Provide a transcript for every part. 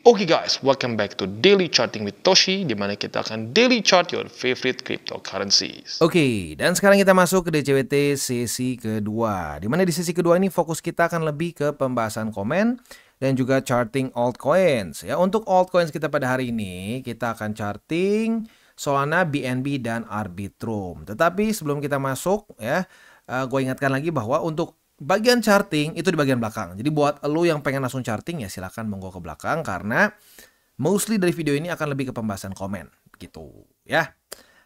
Oke guys, welcome back to Daily Charting with Toshi, di mana kita akan daily chart your favorite cryptocurrencies. Oke, dan sekarang kita masuk ke DCWT sesi kedua. Di mana di sesi kedua ini fokus kita akan lebih ke pembahasan komen dan juga charting altcoins. Ya, untuk altcoins kita pada hari ini, kita akan charting Solana, BNB, dan Arbitrum. Tetapi sebelum kita masuk, ya, gue ingatkan lagi bahwa untuk bagian charting itu di bagian belakang. Jadi buat lo yang pengen langsung charting ya silakan monggo ke belakang karena mostly dari video ini akan lebih ke pembahasan komen gitu ya.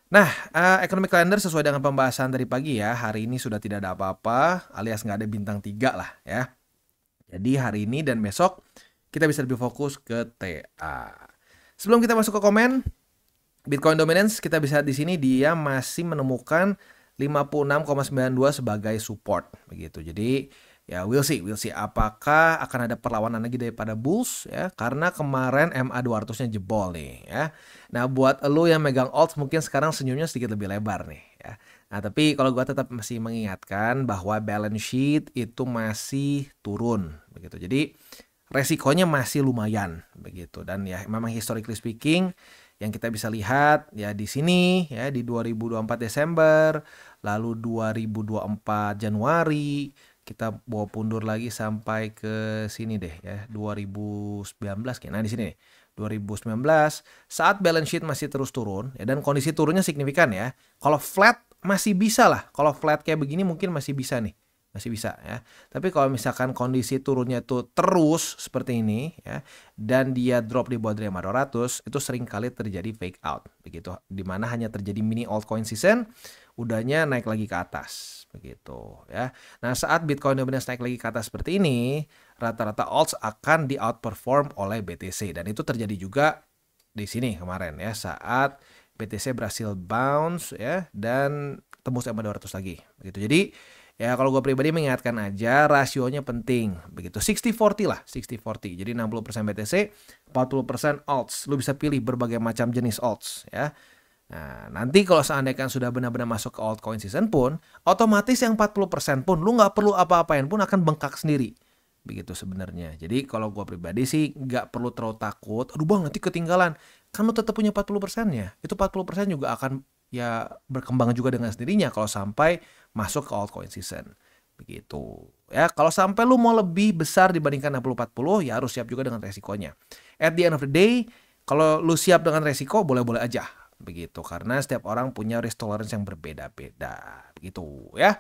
Nah, economic calendar sesuai dengan pembahasan dari pagi ya. Hari ini sudah tidak ada apa-apa alias nggak ada bintang 3 lah ya. Jadi hari ini dan besok kita bisa lebih fokus ke TA. Sebelum kita masuk ke komen, Bitcoin dominance kita bisa di sini dia masih menemukan 56,92 sebagai support begitu. Jadi ya we'll see apakah akan ada perlawanan lagi daripada bulls ya karena kemarin MA200-nya jebol nih ya. Nah, buat lo yang megang alt mungkin sekarang senyumnya sedikit lebih lebar nih ya. Nah, tapi kalau gua tetap masih mengingatkan bahwa balance sheet itu masih turun begitu. Jadi resikonya masih lumayan begitu dan ya memang historically speaking yang kita bisa lihat ya di sini ya di 2024 Desember, lalu 2024 Januari, kita bawa pundur lagi sampai ke sini deh ya 2019 kayak. Nah, di sini nih 2019 saat balance sheet masih terus turun ya dan kondisi turunnya signifikan ya. Kalau flat masih bisa lah. Kalau flat kayak begini mungkin masih bisa nih. Masih bisa ya. Tapi kalau misalkan kondisi turunnya itu terus seperti ini ya dan dia drop di bawah dari 500 itu sering kali terjadi fake out begitu. Dimana hanya terjadi mini altcoin season udahnya naik lagi ke atas begitu ya. Nah, saat Bitcoin dominance naik lagi ke atas seperti ini, rata-rata alts akan di outperform oleh BTC dan itu terjadi juga di sini kemarin ya saat BTC berhasil bounce ya dan tembus MA200 lagi begitu. Jadi ya kalau gue pribadi mengingatkan aja rasionya penting begitu 60-40 lah 60-40 jadi 60% BTC 40% alts lu bisa pilih berbagai macam jenis alts ya. Nah, nanti kalau seandainya sudah benar-benar masuk ke altcoin season pun otomatis yang 40% pun lu nggak perlu apa-apain pun akan bengkak sendiri begitu sebenarnya. Jadi kalau gue pribadi sih nggak perlu terlalu takut aduh bang nanti ketinggalan kan lu tetap punya 40%-nya itu 40% juga akan ya berkembang juga dengan sendirinya kalau sampai masuk ke altcoin season begitu ya. Kalau sampai lu mau lebih besar dibandingkan 60-40 ya harus siap juga dengan resikonya. At the end of the day kalau lu siap dengan resiko boleh-boleh aja begitu karena setiap orang punya risk tolerance yang berbeda-beda begitu ya.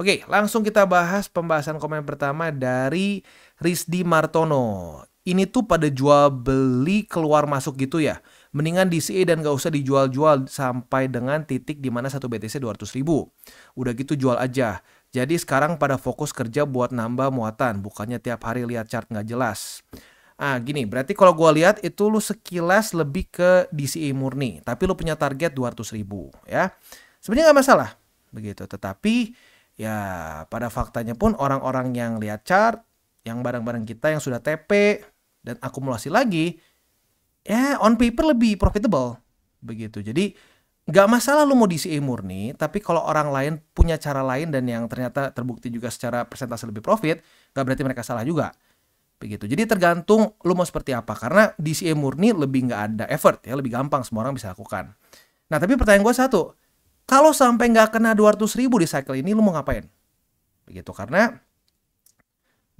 Oke, langsung kita bahas pembahasan komen pertama dari Rizdi Martono. Ini tuh pada jual beli keluar masuk gitu ya. Mendingan DCA dan gak usah dijual-jual sampai dengan titik dimana 1 BTC 200.000. Udah gitu jual aja. Jadi sekarang pada fokus kerja buat nambah muatan. Bukannya tiap hari lihat chart gak jelas. Ah gini, berarti kalau gue lihat itu lu sekilas lebih ke DCA murni. Tapi lu punya target 200.000 ya. Sebenarnya gak masalah. Begitu, tetapi ya pada faktanya pun orang-orang yang lihat chart, yang barang-barang kita yang sudah TP dan akumulasi lagi, ya on paper lebih profitable begitu. Jadi nggak masalah lu mau DCA murni, tapi kalau orang lain punya cara lain dan yang ternyata terbukti juga secara persentase lebih profit, nggak berarti mereka salah juga begitu. Jadi tergantung lu mau seperti apa karena DCA murni lebih nggak ada effort ya, lebih gampang semua orang bisa lakukan. Nah tapi pertanyaan gue satu, kalau sampai nggak kena 200.000 di cycle ini lu mau ngapain begitu? Karena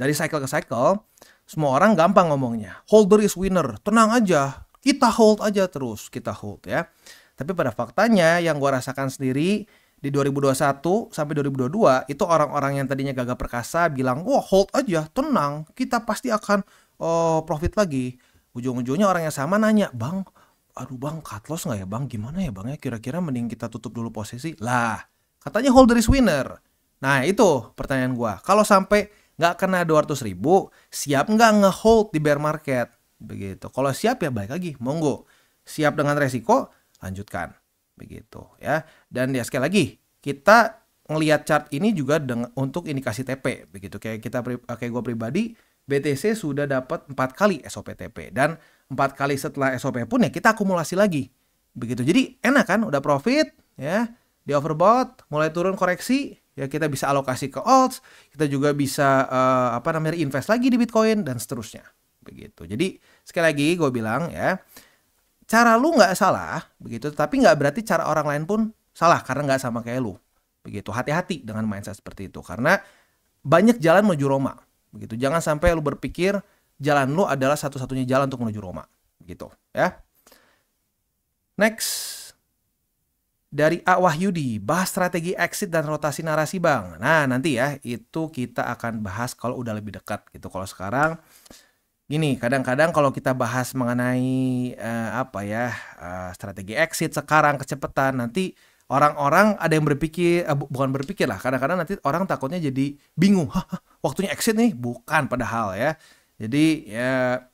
dari cycle ke cycle, semua orang gampang ngomongnya. Holder is winner, tenang aja. Kita hold aja terus, kita hold ya. Tapi pada faktanya yang gue rasakan sendiri di 2021 sampai 2022 itu orang-orang yang tadinya gagah perkasa bilang, wah hold aja, tenang, kita pasti akan profit lagi. Ujung-ujungnya orang yang sama nanya, bang, aduh bang, cut loss nggak ya bang? Gimana ya bang ya? Kira-kira mending kita tutup dulu posisi. Lah, katanya holder is winner. Nah itu pertanyaan gue. Kalau sampai nggak kena 200.000, siap nggak nge-hold di bear market? Begitu. Kalau siap ya balik lagi, monggo. Siap dengan resiko, lanjutkan. Begitu ya. Dan ya sekali lagi, kita ngelihat chart ini juga untuk indikasi TP. Begitu. Kayak gue pribadi, BTC sudah dapat 4 kali SOP TP. Dan 4 kali setelah SOP pun ya kita akumulasi lagi. Begitu. Jadi enak kan, udah profit ya. Di overbought, mulai turun koreksi. Ya kita bisa alokasi ke alts, kita juga bisa invest lagi di Bitcoin dan seterusnya. begitu. Jadi sekali lagi gue bilang ya, cara lu nggak salah begitu, tapi nggak berarti cara orang lain pun salah karena nggak sama kayak lu begitu. Hati-hati dengan mindset seperti itu karena banyak jalan menuju Roma begitu. Jangan sampai lu berpikir jalan lu adalah satu-satunya jalan untuk menuju Roma gitu ya. Next, dari A. Wahyudi, bahas strategi exit dan rotasi narasi Bang. Nah nanti ya itu kita akan bahas kalau udah lebih dekat gitu. Kalau sekarang gini, kadang-kadang kalau kita bahas mengenai strategi exit sekarang kecepatan, nanti orang-orang ada yang berpikir, bukan berpikir lah, kadang-kadang nanti orang takutnya jadi bingung, waktunya exit nih, bukan padahal ya. Jadi ya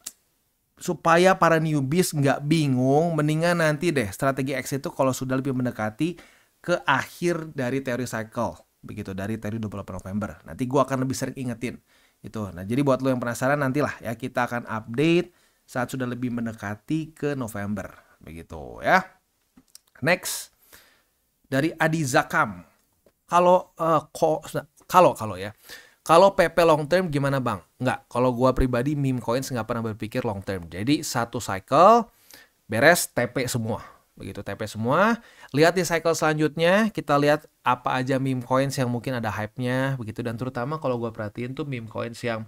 supaya para newbies nggak bingung, mendingan nanti deh strategi exit itu kalau sudah lebih mendekati ke akhir dari teori cycle, begitu, dari teori 28 November. Nanti gue akan lebih sering ingetin itu. Nah jadi buat lo yang penasaran nantilah ya kita akan update saat sudah lebih mendekati ke November, begitu ya. Next, dari Adi Zakam, kalau PP long term gimana Bang? Nggak, kalau gua pribadi meme coins nggak pernah berpikir long term. Jadi satu cycle beres TP semua. Begitu TP semua. Lihat di cycle selanjutnya, kita lihat apa aja meme coins yang mungkin ada hype-nya. Begitu, dan terutama kalau gua perhatiin tuh meme coins yang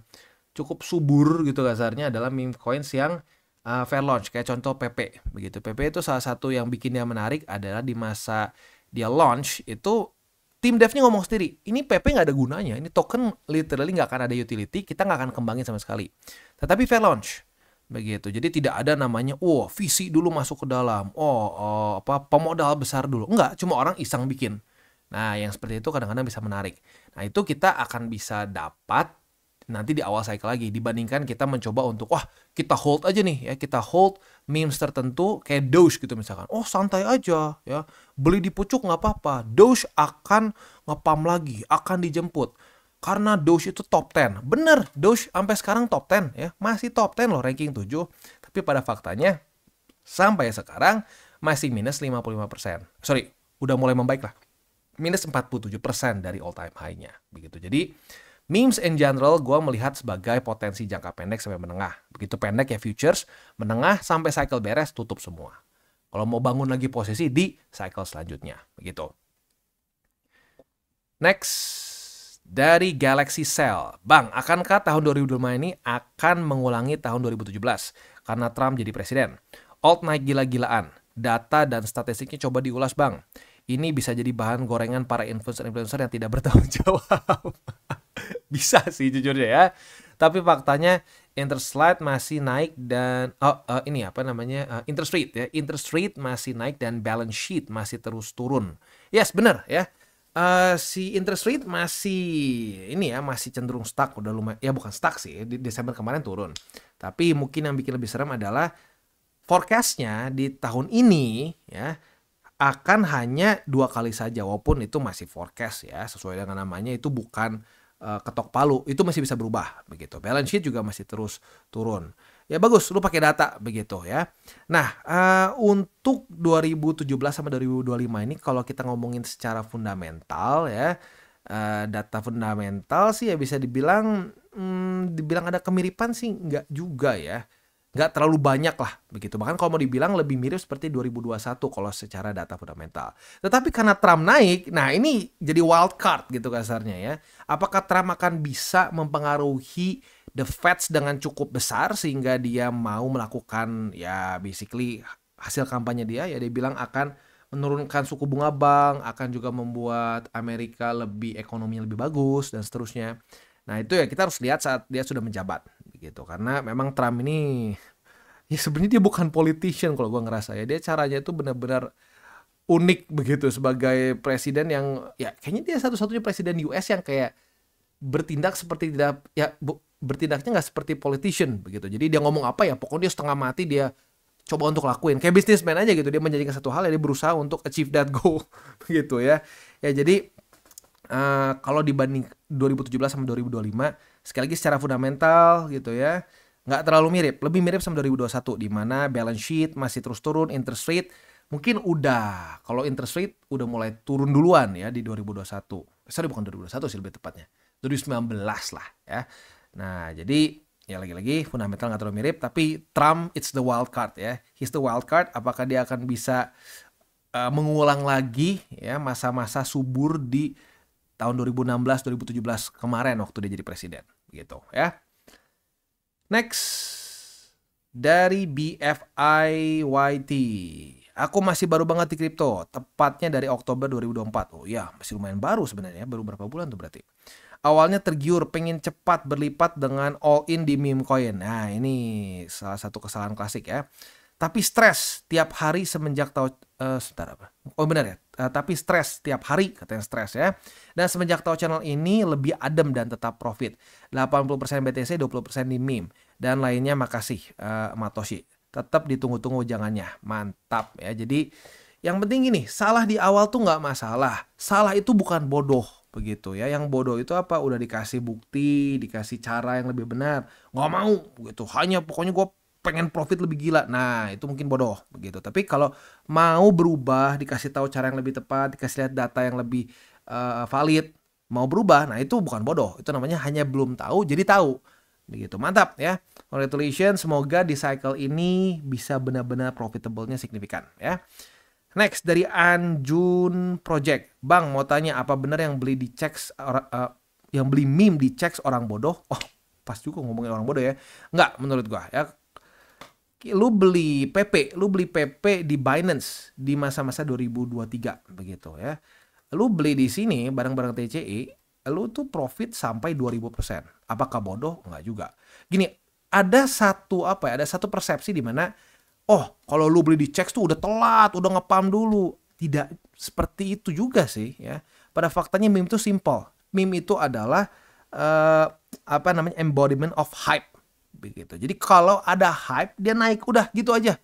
cukup subur gitu kasarnya adalah meme coins yang fair launch. Kayak contoh PP. Begitu, PP itu salah satu yang bikin dia menarik adalah di masa dia launch itu tim devnya ngomong sendiri, ini PP nggak ada gunanya, ini token literally nggak akan ada utility, kita nggak akan kembangin sama sekali. Tetapi fair launch, begitu. Jadi tidak ada namanya, VC dulu masuk ke dalam, pemodal besar dulu. Enggak, cuma orang iseng bikin. Nah, yang seperti itu kadang-kadang bisa menarik. Nah, itu kita akan bisa dapat nanti di awal cycle lagi, dibandingkan kita mencoba untuk, kita hold aja nih, ya kita hold memes tertentu, kayak Doge gitu misalkan. Santai aja, ya beli di pucuk nggak apa-apa. Doge akan ngepam lagi, akan dijemput. Karena Doge itu top 10. Bener, Doge sampai sekarang top 10 ya. Masih top 10 loh ranking 7. Tapi pada faktanya sampai sekarang masih minus 55%. Sorry, udah mulai membaik lah. Minus 47% dari all time high-nya. Begitu. Jadi memes in general gue melihat sebagai potensi jangka pendek sampai menengah. Begitu pendek ya futures, menengah sampai cycle beres tutup semua. Kalau mau bangun lagi posisi di cycle selanjutnya, begitu. Next, dari Galaxy Cell. Bang, akankah tahun 2025 ini akan mengulangi tahun 2017 karena Trump jadi presiden? Alt naik gila-gilaan. Data dan statistiknya coba diulas, Bang. Ini bisa jadi bahan gorengan para influencer-influencer yang tidak bertanggung jawab. Bisa sih jujurnya ya. Tapi faktanya interest rate masih naik dan interest rate ya. Interest rate masih naik dan balance sheet masih terus turun. Yes, benar ya. Si interest rate masih cenderung stuck, udah lumayan. Ya bukan stuck sih, di Desember kemarin turun. Tapi mungkin yang bikin lebih serem adalah forecast-nya di tahun ini ya akan hanya 2 kali saja, walaupun itu masih forecast ya, sesuai dengan namanya, itu bukan ketok palu, itu masih bisa berubah begitu. Balance sheet juga masih terus turun. Ya bagus, lu pakai data begitu ya. Nah, untuk 2017 sama 2025 ini kalau kita ngomongin secara fundamental ya, data fundamental sih ya bisa dibilang ada kemiripan sih enggak juga ya. Nggak terlalu banyak lah begitu. Bahkan kalau mau dibilang lebih mirip seperti 2021 kalau secara data fundamental. Tetapi karena Trump naik, nah ini jadi wild card gitu kasarnya ya. Apakah Trump akan bisa mempengaruhi the Fed dengan cukup besar sehingga dia mau melakukan ya basically hasil kampanye dia ya, dia bilang akan menurunkan suku bunga bank, akan juga membuat Amerika ekonomi lebih bagus dan seterusnya. Nah itu ya kita harus lihat saat dia sudah menjabat gitu, karena memang Trump ini ya sebenarnya dia bukan politician kalau gue ngerasa ya, dia caranya itu benar-benar unik begitu sebagai presiden yang ya kayaknya dia satu-satunya presiden US yang kayak bertindak seperti bertindaknya nggak seperti politician begitu. Jadi dia ngomong apa ya pokoknya dia setengah mati dia coba untuk lakuin kayak businessman aja gitu, dia menjadikan satu hal ya dia berusaha untuk achieve that goal begitu ya. Ya jadi kalau dibanding 2017 sama 2025 sekali lagi secara fundamental gitu ya nggak terlalu mirip, lebih mirip sama 2021 di mana balance sheet masih terus turun, interest rate mungkin kalau interest rate udah mulai turun duluan ya di 2021. Sorry bukan 2021 sih lebih tepatnya 2019 lah ya. Nah jadi Ya lagi-lagi fundamental nggak terlalu mirip, tapi Trump it's the wild card ya. He's the wild card. Apakah dia akan bisa mengulang lagi ya masa-masa subur di tahun 2016-2017 kemarin waktu dia jadi presiden gitu ya. Next dari BFIYT. Aku masih baru banget di kripto, tepatnya dari Oktober 2024. Oh ya, masih lumayan baru sebenarnya, baru berapa bulan tuh berarti. Awalnya tergiur, pengen cepat berlipat dengan all in di meme coin. Nah ini salah satu kesalahan klasik ya. Tapi stres tiap hari semenjak tahu sebentar apa? Oh benar ya. Tapi stres tiap hari katanya stres ya. Dan semenjak tahu channel ini lebih adem dan tetap profit. 80% BTC, 20% di meme dan lainnya makasih Matoshi. Tetap ditunggu-tunggu jangannya. Mantap ya. Jadi yang penting gini, salah di awal tuh nggak masalah. Salah itu bukan bodoh begitu ya. Yang bodoh itu apa? Udah dikasih bukti, dikasih cara yang lebih benar. Nggak mau gitu. Hanya pokoknya gue pengen profit lebih gila. Nah, itu mungkin bodoh begitu. Tapi kalau mau berubah, dikasih tahu cara yang lebih tepat, dikasih lihat data yang lebih valid, mau berubah, nah itu bukan bodoh. Itu namanya hanya belum tahu jadi tahu. Begitu. Mantap ya. Congratulations, semoga di cycle ini bisa benar-benar profitable-nya signifikan ya. Next dari Anjun Project. Bang, mau tanya apa benar yang beli di checks yang beli meme di checks orang bodoh? Oh, pas juga ngomongin orang bodoh ya. Enggak menurut gua ya. Lu beli PP di Binance di masa-masa 2023 begitu ya. Lu beli di sini barang-barang TCE, lu tuh profit sampai 2000%. Apakah bodoh? Enggak juga. Gini, ada satu persepsi di mana kalau lu beli di checks tuh udah telat, udah ngepam dulu. Tidak seperti itu juga sih ya. Pada faktanya meme itu simple. Meme itu adalah embodiment of hype. Begitu. Jadi kalau ada hype dia naik udah gitu aja.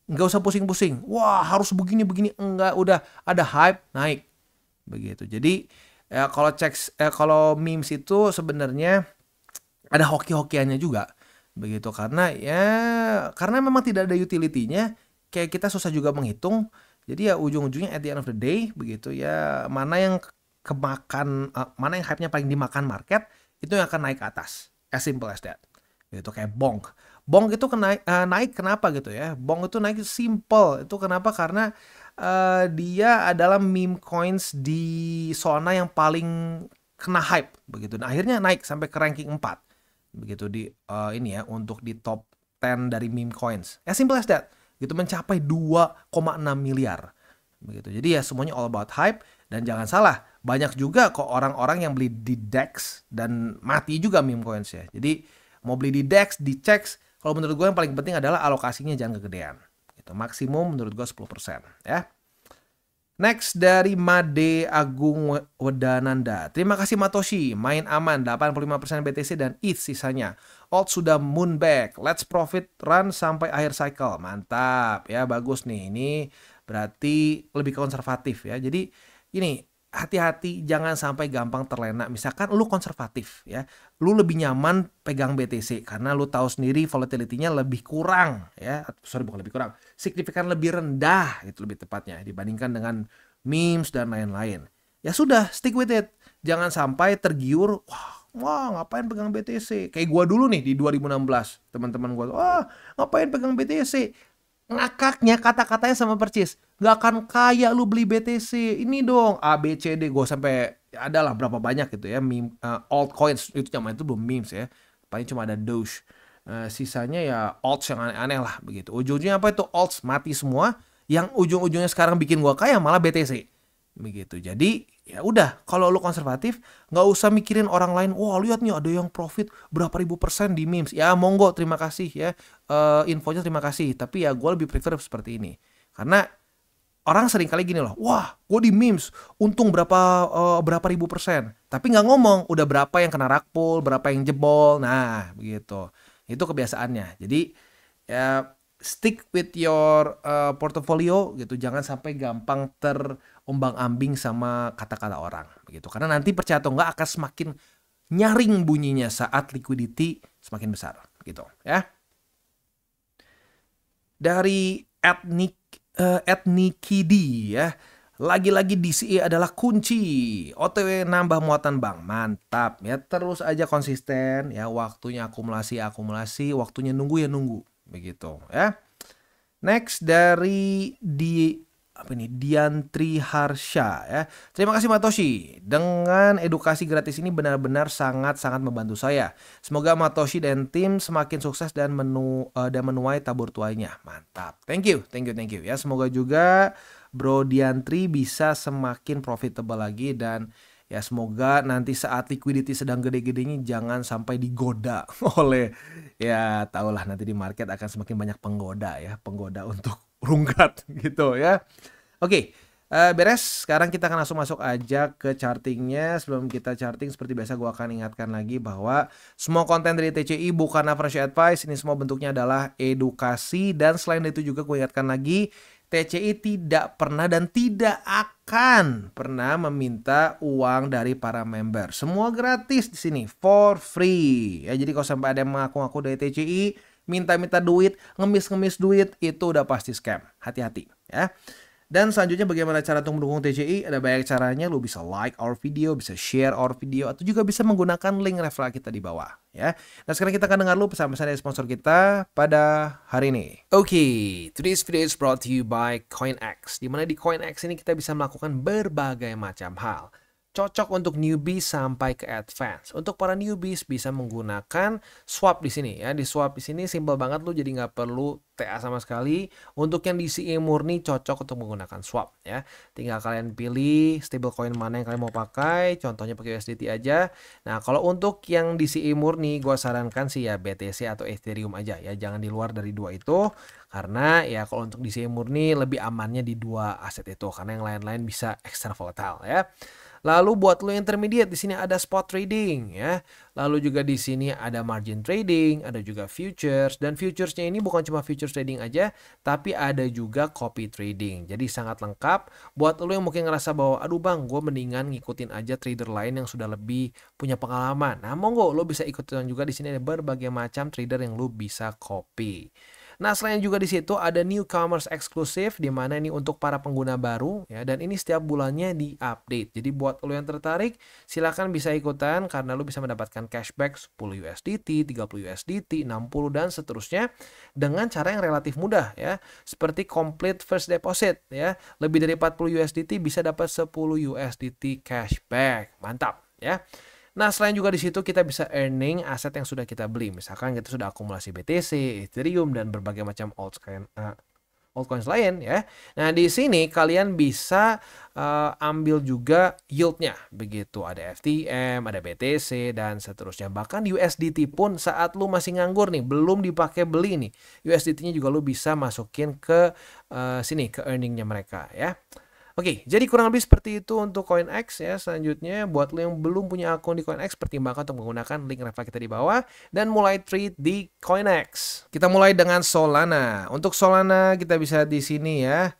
Nggak usah pusing-pusing. Wah, harus begini. Enggak, udah ada hype naik. Begitu. Jadi kalau memes itu sebenarnya ada hoki-hokiannya juga. Begitu karena memang tidak ada utility-nya, kayak kita susah juga menghitung. Jadi ya ujung-ujungnya at the end of the day begitu ya, mana yang hype-nya paling dimakan market itu yang akan naik ke atas. As simple as that. Gitu kayak Bonk itu naik kenapa gitu ya. Bonk itu naik simple itu kenapa, karena dia adalah meme coins di zona yang paling kena hype begitu. Nah, akhirnya naik sampai ke ranking 4 begitu di ini ya, untuk di top 10 dari meme coins. As simple as that. Gitu mencapai 2,6 miliar begitu. Jadi ya semuanya all about hype. Dan jangan salah, banyak juga kok orang-orang yang beli di DEX dan mati juga meme coins ya. Jadi mau beli di DEX, di checks, kalau menurut gue yang paling penting adalah alokasinya jangan kegedean. Gitu. Maksimum menurut gue 10% ya. Next dari Made Agung Wedananda. Terima kasih Matoshi, main aman 85% BTC dan ETH sisanya. Alt sudah moon back. Let's profit run sampai akhir cycle. Mantap ya, bagus nih. Ini berarti lebih konservatif ya. Jadi ini hati-hati jangan sampai gampang terlena. Misalkan lu konservatif ya, lu lebih nyaman pegang BTC karena lu tahu sendiri volatility-nya lebih kurang ya. Bukan lebih kurang, signifikan lebih rendah itu lebih tepatnya dibandingkan dengan memes dan lain-lain. Ya sudah, stick with it. Jangan sampai tergiur, wah ngapain pegang BTC. Kayak gua dulu nih di 2016, teman-teman gua, ngapain pegang BTC. Ngakaknya kata-katanya sama persis, nggak akan kaya lu beli BTC, ini dong A B C D, gue sampai adalah berapa banyak gitu ya meme altcoins itu, zaman itu belum memes ya, paling cuma ada Doge, sisanya ya alts yang aneh-aneh lah begitu. Ujung-ujungnya apa itu, alts mati semua, yang ujung-ujungnya sekarang bikin gue kaya malah BTC begitu. Jadi ya udah, kalau lu konservatif nggak usah mikirin orang lain. Wah lihat nih ada yang profit berapa ribu % di memes. Ya monggo, terima kasih ya, infonya terima kasih. Tapi ya gue lebih prefer seperti ini, karena orang sering kali gini loh, wah gue di memes untung berapa ribu %, tapi nggak ngomong udah berapa yang kena rug pull, berapa yang jebol. Nah begitu, itu kebiasaannya. Jadi ya stick with your portfolio gitu, jangan sampai gampang terombang-ambing sama kata-kata orang begitu, karena nanti percaya atau enggak akan semakin nyaring bunyinya saat liquidity semakin besar gitu ya. Dari Ethnikidi ya, Lagi-lagi DCA adalah kunci. OTW nambah muatan bank. Mantap ya. Terus aja konsisten ya. Waktunya akumulasi, waktunya nunggu ya nunggu. Begitu ya. Next dari Diantri Harsha ya. Terima kasih Matoshi. Dengan edukasi gratis ini benar-benar sangat-sangat membantu saya. Semoga Matoshi dan tim semakin sukses dan menuai tabur tuainya. Mantap. Thank you ya. Semoga juga Bro Diantri bisa semakin profitable lagi dan ya semoga nanti saat liquidity sedang gede-gedenya jangan sampai digoda oleh ya tahulah nanti di market akan semakin banyak penggoda untuk rungkat gitu ya. Oke, beres. Sekarang kita akan langsung masuk aja ke chartingnya. Sebelum kita charting seperti biasa gue akan ingatkan lagi bahwa semua konten dari TCI bukan financial advice. Ini semua bentuknya adalah edukasi dan selain itu juga gue ingatkan lagi TCI tidak pernah dan tidak akan pernah meminta uang dari para member. Semua gratis di sini, for free. Ya, jadi kalau sampai ada yang mengaku-ngaku dari TCI, minta-minta duit, ngemis-ngemis duit, itu udah pasti scam. Hati-hati ya. Dan selanjutnya bagaimana cara untuk mendukung TCI? Ada banyak caranya. Lu bisa like our video, bisa share our video, atau juga bisa menggunakan link referral kita di bawah ya. Nah sekarang kita akan dengar lu pesan-pesan dari sponsor kita pada hari ini. Oke, today's video is brought to you by CoinX. Dimana di CoinX ini kita bisa melakukan berbagai macam hal. Cocok untuk newbie sampai ke advance. Untuk para newbies bisa menggunakan swap di sini ya. Di swap di sini simple banget, lu jadi nggak perlu TA sama sekali. Untuk yang DCA murni cocok untuk menggunakan swap ya. Tinggal kalian pilih stablecoin mana yang kalian mau pakai. Contohnya pakai USDT aja. Nah kalau untuk yang DCA murni gue sarankan sih ya BTC atau Ethereum aja ya. Jangan di luar dari dua itu. Karena ya kalau untuk DCA murni lebih amannya di dua aset itu. Karena yang lain-lain bisa extra volatile ya. Lalu buat lo intermediate di sini ada spot trading ya. Lalu juga di sini ada margin trading, ada juga futures dan futuresnya ini bukan cuma futures trading aja, tapi ada juga copy trading. Jadi sangat lengkap buat lo yang mungkin ngerasa bahwa aduh bang, gue mendingan ngikutin aja trader lain yang sudah lebih punya pengalaman. Nah, monggo lo bisa ikutin juga di sini ada berbagai macam trader yang lo bisa copy. Nah, selain juga di situ ada newcomers eksklusif di mana ini untuk para pengguna baru ya dan ini setiap bulannya diupdate. Jadi buat lo yang tertarik silakan bisa ikutan karena lo bisa mendapatkan cashback 10 USDT, 30 USDT, 60 dan seterusnya dengan cara yang relatif mudah ya. Seperti complete first deposit ya. Lebih dari 40 USDT bisa dapat 10 USDT cashback. Mantap ya. Nah, selain juga di situ kita bisa earning aset yang sudah kita beli. Misalkan kita sudah akumulasi BTC, Ethereum, dan berbagai macam altcoins lain ya. Nah, di sini kalian bisa ambil juga yieldnya. Begitu, ada FTM, ada BTC, dan seterusnya. Bahkan USDT pun saat lu masih nganggur nih, belum dipakai beli nih. USDT-nya juga lu bisa masukin ke sini, ke earningnya mereka ya. Oke, jadi kurang lebih seperti itu untuk CoinX ya. Selanjutnya, buat lo yang belum punya akun di CoinX, pertimbangkan untuk menggunakan link referral kita di bawah dan mulai trade di CoinX. Kita mulai dengan Solana. Untuk Solana kita bisa di sini ya.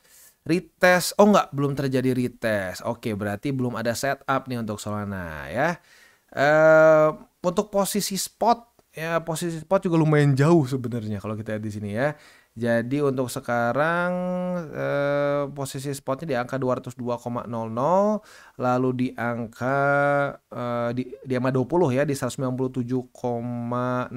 Retest. Oh enggak, belum terjadi retest. Oke, berarti belum ada setup nih untuk Solana ya. Untuk posisi spot ya, posisi spot juga lumayan jauh sebenarnya kalau kita lihat di sini ya. Jadi untuk sekarang posisi spotnya di angka 202,00, lalu di angka di angka 20 ya di 197,62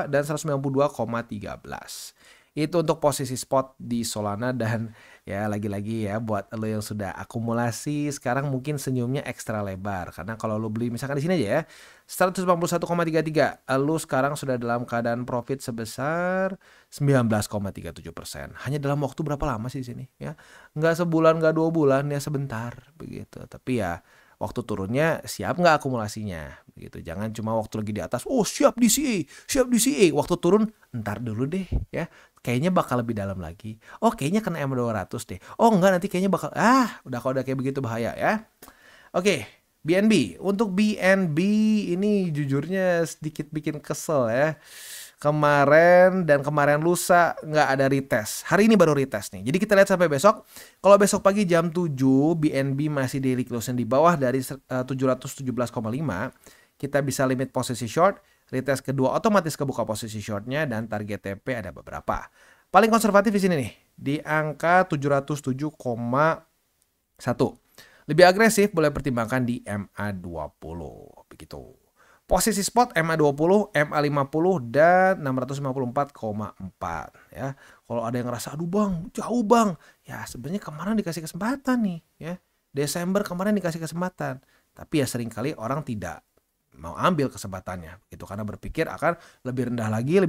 dan 192,13. Itu untuk posisi spot di Solana dan ya lagi-lagi ya buat lo yang sudah akumulasi sekarang mungkin senyumnya ekstra lebar karena kalau lo beli misalkan di sini aja ya 141,33 lo sekarang sudah dalam keadaan profit sebesar 19,37%. Hanya dalam waktu berapa lama sih di sini ya? Nggak sebulan, nggak 2 bulan ya sebentar begitu. Tapi ya waktu turunnya siap nggak akumulasinya begitu. Jangan cuma waktu lagi di atas, oh siap DCA. Waktu turun ntar dulu deh ya. Kayaknya bakal lebih dalam lagi. Oh kayaknya kena M200 deh. Oh enggak nanti kayaknya bakal udah kayak begitu bahaya ya. Oke, BNB. Untuk BNB ini jujurnya sedikit bikin kesel ya. Kemarin lusa nggak ada retest. Hari ini baru retest nih. Jadi kita lihat sampai besok. Kalau besok pagi jam 7 BNB masih daily closing di bawah dari 717,5, kita bisa limit posisi short. Retest kedua otomatis kebuka posisi shortnya dan target TP ada beberapa. Paling konservatif di sini nih di angka 707,5 1. Lebih agresif boleh pertimbangkan di MA20 begitu. Posisi spot MA20, MA50 dan 654,4 ya. Kalau ada yang ngerasa aduh Bang, jauh Bang. Ya sebenarnya kemarin dikasih kesempatan nih ya. Desember kemarin dikasih kesempatan. Tapi ya seringkali orang tidak mau ambil kesempatannya gitu karena berpikir akan lebih rendah lagi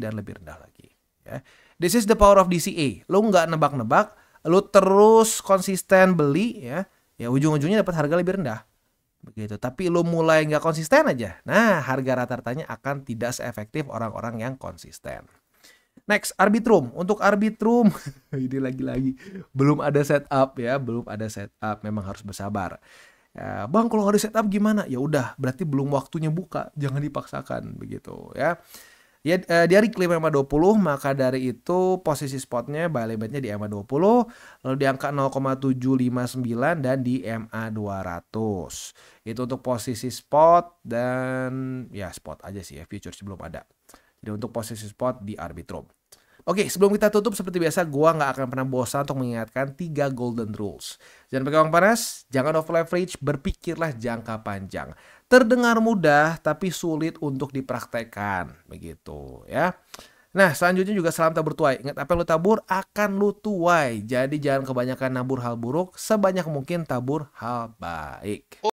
dan lebih rendah lagi ya. This is the power of DCA. Lo nggak nebak-nebak, lo terus konsisten beli ya ujung-ujungnya dapat harga lebih rendah begitu. Tapi lo mulai nggak konsisten aja, nah harga rata-ratanya akan tidak seefektif orang-orang yang konsisten. Next, Arbitrum. Untuk Arbitrum ini lagi-lagi belum ada setup ya, belum ada setup, memang harus bersabar. Ya, Bang, kalau nggak ada setup gimana? Ya udah, berarti belum waktunya buka, jangan dipaksakan begitu ya. Ya, dia reclaim MA20, maka dari itu posisi spotnya buy limitnya di MA20, lalu di angka 0,759 dan di MA200. Itu untuk posisi spot dan ya spot aja sih ya, futures belum ada. Jadi untuk posisi spot di Arbitrum. Oke, sebelum kita tutup seperti biasa, gua nggak akan pernah bosan untuk mengingatkan 3 golden rules. Jangan pakai uang panas, jangan over leverage, berpikirlah jangka panjang. Terdengar mudah, tapi sulit untuk dipraktekkan, begitu ya. Nah, selanjutnya juga salam tabur tuai. Ingat apa yang lu tabur akan lu tuai. Jadi jangan kebanyakan nabur hal buruk, sebanyak mungkin tabur hal baik.